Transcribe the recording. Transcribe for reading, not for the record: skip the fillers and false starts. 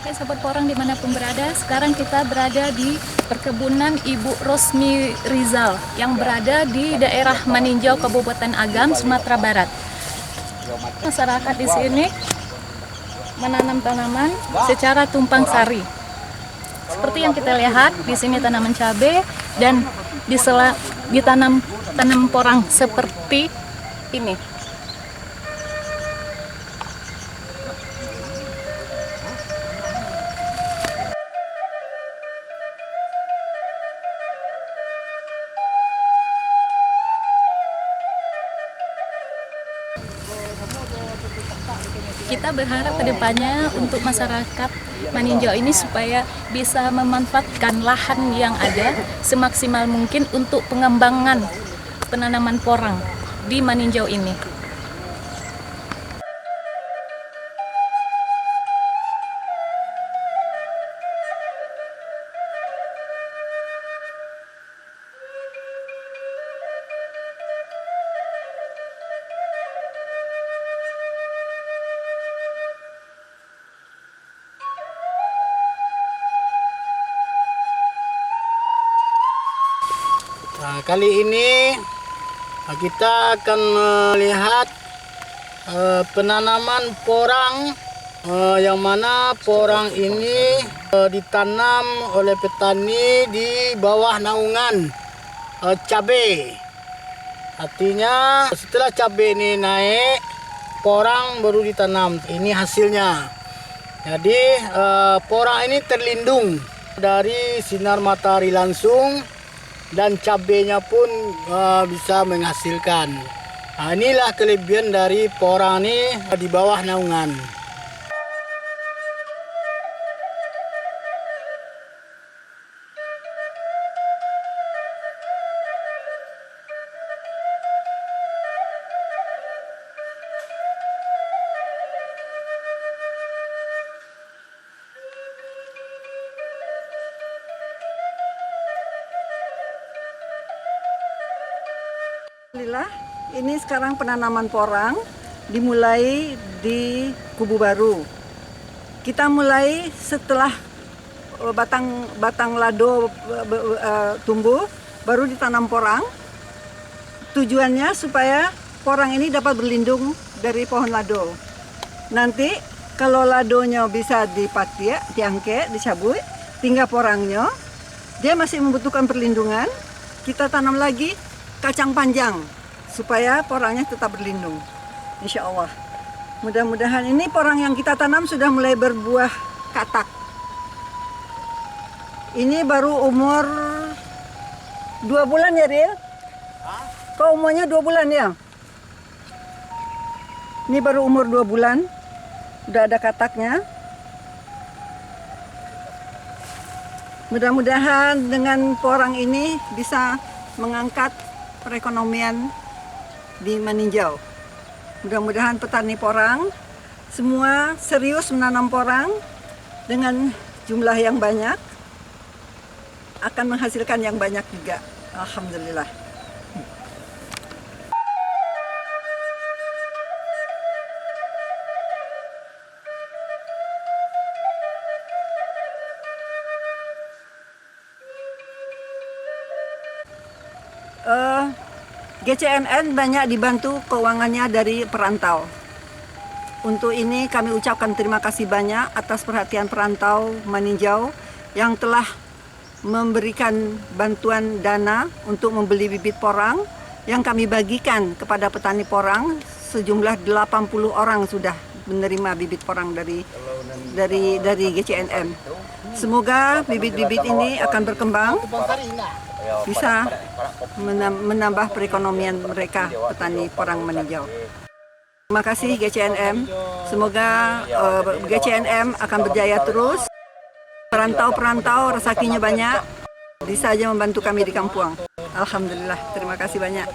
Hai sahabat porang dimanapun berada, sekarang kita berada di perkebunan Ibu Rosmi Rizal yang berada di daerah Maninjau, Kabupaten Agam, Sumatera Barat. Masyarakat di sini menanam tanaman secara tumpang sari. Seperti yang kita lihat, di sini tanaman cabai dan ditanam porang seperti ini. Kita berharap kedepannya untuk masyarakat Maninjau ini supaya bisa memanfaatkan lahan yang ada semaksimal mungkin untuk pengembangan penanaman porang di Maninjau ini. Nah, kali ini kita akan melihat penanaman porang yang mana porang ini ditanam oleh petani di bawah naungan cabai. Artinya setelah cabai ini naik, porang baru ditanam. Ini hasilnya. Jadi porang ini terlindung dari sinar matahari langsung dan cabenya pun bisa menghasilkan. Nah, inilah kelebihan dari porang ini di bawah naungan. Alhamdulillah, ini sekarang penanaman porang dimulai di Kubu Baru. Kita mulai setelah batang lado tumbuh, baru ditanam porang. Tujuannya supaya porang ini dapat berlindung dari pohon lado. Nanti kalau ladonya bisa diangke, dicabut, tinggal porangnya, dia masih membutuhkan perlindungan. Kita tanam lagi kacang panjang supaya porangnya tetap berlindung, insya Allah. Mudah-mudahan ini porang yang kita tanam sudah mulai berbuah katak. Ini baru umur 2 bulan ya, Ril? Kok umurnya 2 bulan ya? Ini baru umur 2 bulan, udah ada kataknya. Mudah-mudahan dengan porang ini bisa mengangkat perekonomian di Maninjau. Mudah-mudahan petani porang semua serius menanam porang dengan jumlah yang banyak, akan menghasilkan yang banyak juga. Alhamdulillah. GCNN banyak dibantu keuangannya dari perantau. Untuk ini kami ucapkan terima kasih banyak atas perhatian perantau Maninjau yang telah memberikan bantuan dana untuk membeli bibit porang yang kami bagikan kepada petani porang. Sejumlah 80 orang sudah menerima bibit porang dari GCNN. Semoga bibit-bibit ini akan berkembang, bisa menambah perekonomian mereka, petani porang Maninjau. Terima kasih GCNM, semoga GCNM akan berjaya terus. Perantau-perantau rezekinya banyak, bisa saja membantu kami di kampung. Alhamdulillah, terima kasih banyak.